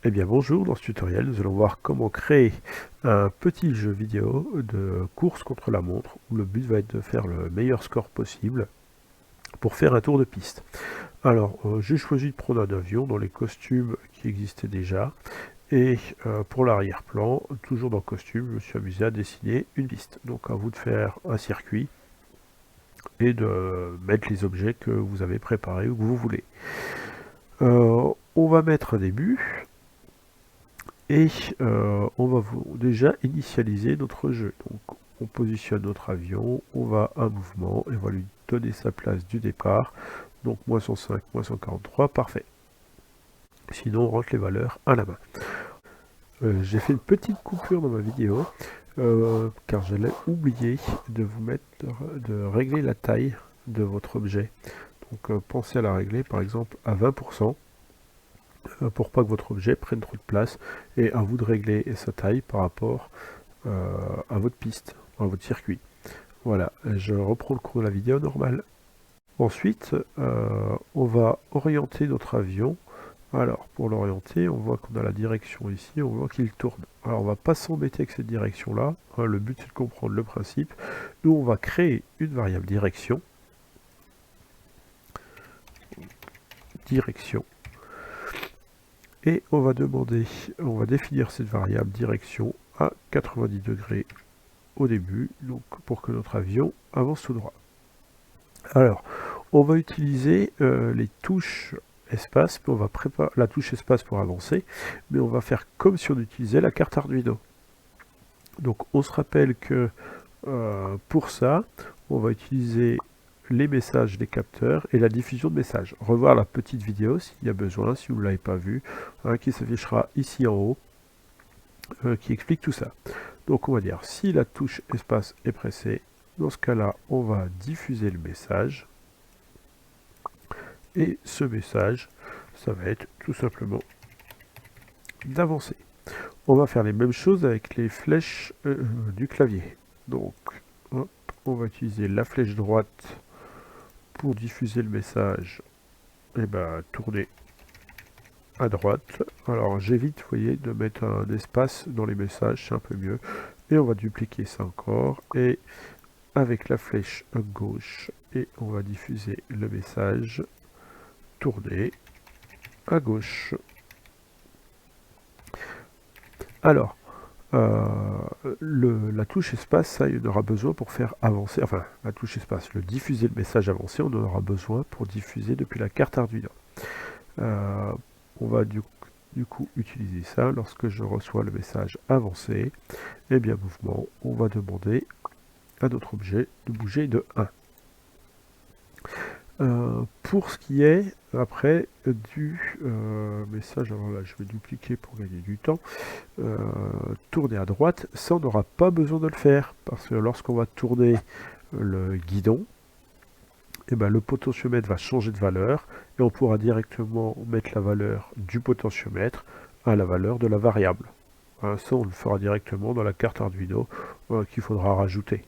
Eh bien bonjour, dans ce tutoriel nous allons voir comment créer un petit jeu vidéo de course contre la montre où le but va être de faire le meilleur score possible pour faire un tour de piste. Alors j'ai choisi de prendre un avion dans les costumes qui existaient déjà et pour l'arrière-plan, toujours dans le costume, je me suis amusé à dessiner une piste. Donc à vous de faire un circuit et de mettre les objets que vous avez préparés ou que vous voulez. On va mettre un début. Et on va déjà initialiser notre jeu. Donc on positionne notre avion, on va à un mouvement et on va lui donner sa place du départ. Donc moins 105, moins 143, parfait. Sinon on rentre les valeurs à la main. J'ai fait une petite coupure dans ma vidéo car j'allais oublier de vous mettre de régler la taille de votre objet. Donc pensez à la régler par exemple à 20%. Pour pas que votre objet prenne trop de place, et à vous de régler sa taille par rapport à votre piste, à votre circuit. Voilà, je reprends le cours de la vidéo normale. Ensuite, on va orienter notre avion. Alors, pour l'orienter, on voit qu'on a la direction ici, on voit qu'il tourne. Alors, on va pas s'embêter avec cette direction-là. Le but, c'est de comprendre le principe. Nous, on va créer une variable direction. Direction. Et on va définir cette variable direction à 90 degrés au début, donc pour que notre avion avance tout droit. Alors, on va utiliser les touches espace, mais on va préparer la touche espace pour avancer, mais on va faire comme si on utilisait la carte Arduino. Donc on se rappelle que pour ça, on va utiliser les messages des capteurs et la diffusion de messages. Revoir la petite vidéo s'il y a besoin, si vous ne l'avez pas vue, qui s'affichera ici en haut, qui explique tout ça. Donc on va dire, si la touche espace est pressée, dans ce cas-là, on va diffuser le message. Et ce message, ça va être tout simplement d'avancer. On va faire les mêmes choses avec les flèches du clavier. Donc, hop, on va utiliser la flèche droite pour diffuser le message. Et ben, tourner à droite. Alors, j'évite, vous voyez, de mettre un espace dans les messages, c'est un peu mieux. Et on va dupliquer ça encore. Et avec la flèche à gauche, et on va diffuser le message. Tourner à gauche. Alors, la touche espace, ça, il y en aura besoin pour faire avancer, enfin, la touche espace, le diffuser le message avancé, on en aura besoin pour diffuser depuis la carte Arduino. On va du coup utiliser ça lorsque je reçois le message avancé. Et bien, mouvement, on va demander à notre objet de bouger de 1. Pour ce qui est après du message, alors là je vais dupliquer pour gagner du temps, tourner à droite, ça on n'aura pas besoin de le faire, parce que lorsqu'on va tourner le guidon, et ben, le potentiomètre va changer de valeur, et on pourra directement mettre la valeur du potentiomètre à la valeur de la variable. Ça on le fera directement dans la carte Arduino qu'il faudra rajouter.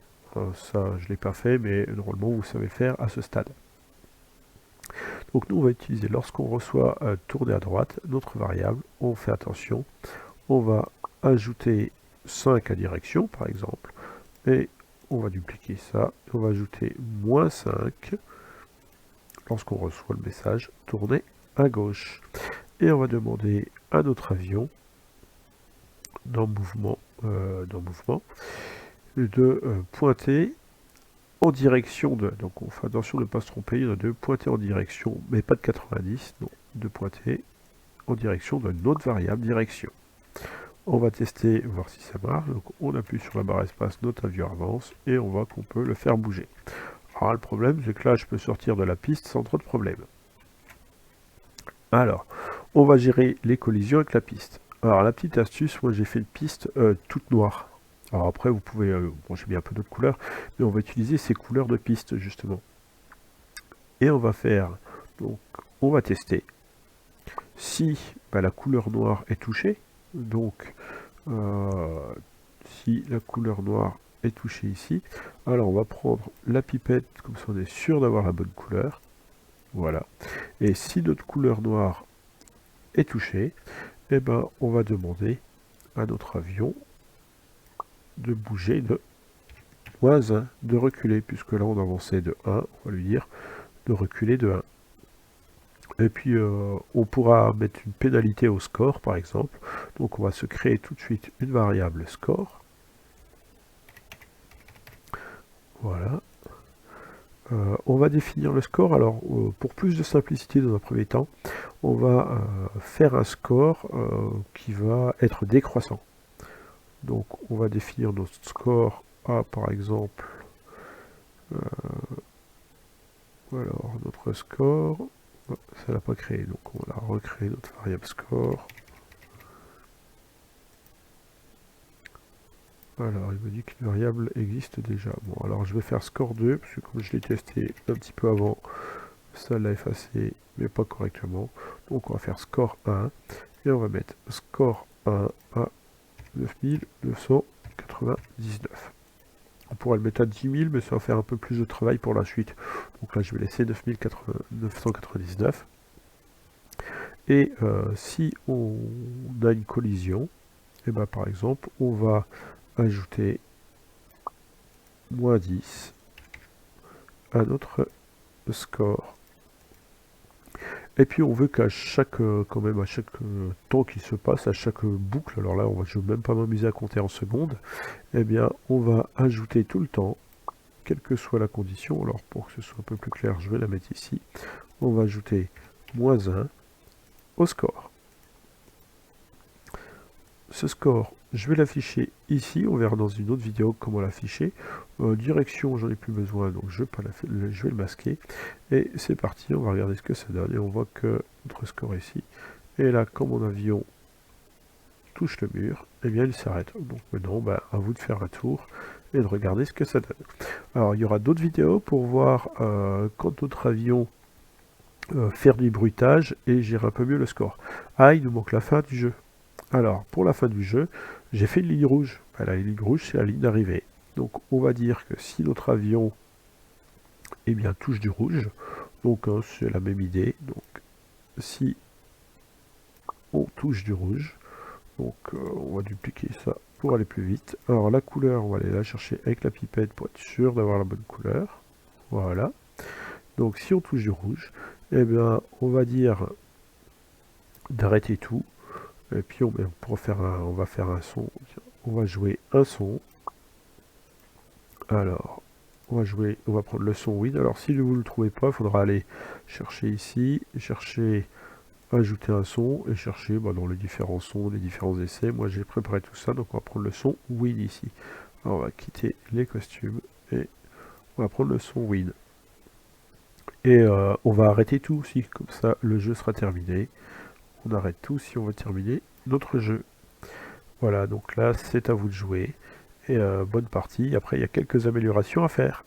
Ça je ne l'ai pas fait, mais normalement vous savez faire à ce stade. Donc nous on va utiliser, lorsqu'on reçoit tourner à droite, notre variable, on fait attention, on va ajouter 5 à direction par exemple, et on va dupliquer ça, on va ajouter moins 5, lorsqu'on reçoit le message, tourner à gauche. Et on va demander à notre avion, dans mouvement, de pointer en direction de, donc on fait attention de ne pas se tromper, il y en a deux, pointer en direction, mais pas de 90, non, de pointer en direction de notre variable direction. On va tester, voir si ça marche, donc on appuie sur la barre espace, notre avion avance, et on voit qu'on peut le faire bouger. Alors le problème, c'est que là, je peux sortir de la piste sans trop de problèmes. Alors, on va gérer les collisions avec la piste. Alors la petite astuce, moi j'ai fait une piste toute noire. Alors après, vous pouvez, bon j'ai mis un peu d'autres couleurs, mais on va utiliser ces couleurs de piste justement. Et on va faire, donc on va tester si la couleur noire est touchée. Donc si la couleur noire est touchée ici, alors on va prendre la pipette, comme ça on est sûr d'avoir la bonne couleur. Voilà. Et si notre couleur noire est touchée, eh ben, on va demander à notre avion de bouger de -1, de reculer, puisque là on avançait de 1, on va lui dire de reculer de 1. Et puis on pourra mettre une pénalité au score par exemple. Donc on va se créer tout de suite une variable score. Voilà. On va définir le score. Alors pour plus de simplicité dans un premier temps, on va faire un score qui va être décroissant. Donc on va définir notre score à par exemple, alors notre score, ça l'a pas créé, donc on va recréer notre variable score. Alors il me dit qu'une variable existe déjà. Bon, alors je vais faire score 2, parce que comme je l'ai testé un petit peu avant, ça l'a effacé, mais pas correctement. Donc on va faire score 1, et on va mettre score 1 à 9999. On pourrait le mettre à 10 000, mais ça va faire un peu plus de travail pour la suite. Donc là, je vais laisser 9999. Et si on a une collision, et ben, par exemple, on va ajouter -10 à notre score. Et puis on veut qu'à chaque, quand même, à chaque temps qui se passe, à chaque boucle, alors là, je ne vais même pas m'amuser à compter en secondes, eh bien, on va ajouter tout le temps, quelle que soit la condition. Alors pour que ce soit un peu plus clair, je vais la mettre ici. On va ajouter -1 au score. Ce score, je vais l'afficher ici, on verra dans une autre vidéo comment l'afficher. Direction, j'en ai plus besoin, donc je vais le masquer. Et c'est parti, on va regarder ce que ça donne, et on voit que notre score est ici. Et là, quand mon avion touche le mur, eh bien il s'arrête. Donc maintenant, bah, à vous de faire un tour et de regarder ce que ça donne. Alors il y aura d'autres vidéos pour voir quand notre avion faire du bruitage et gérer un peu mieux le score. Ah, il nous manque la fin du jeu. Alors, pour la fin du jeu, j'ai fait une ligne rouge. La ligne rouge, c'est la ligne d'arrivée. Donc, on va dire que si notre avion eh bien, touche du rouge, donc hein, c'est la même idée. Donc, si on touche du rouge, donc on va dupliquer ça pour aller plus vite. Alors, la couleur, on va aller la chercher avec la pipette pour être sûr d'avoir la bonne couleur. Voilà. Donc, si on touche du rouge, eh bien, on va dire d'arrêter tout. Et puis on va faire un son, on va jouer un son. Alors, on va prendre le son win. Alors si vous ne le trouvez pas, il faudra aller chercher ici, chercher ajouter un son, et chercher dans les différents sons, les différents essais. Moi j'ai préparé tout ça, donc on va prendre le son win ici. Alors, on va quitter les costumes, et on va prendre le son win. Et on va arrêter tout aussi, comme ça le jeu sera terminé. On arrête tout si on veut terminer notre jeu. Voilà, donc là c'est à vous de jouer, et bonne partie. Après il y a quelques améliorations à faire.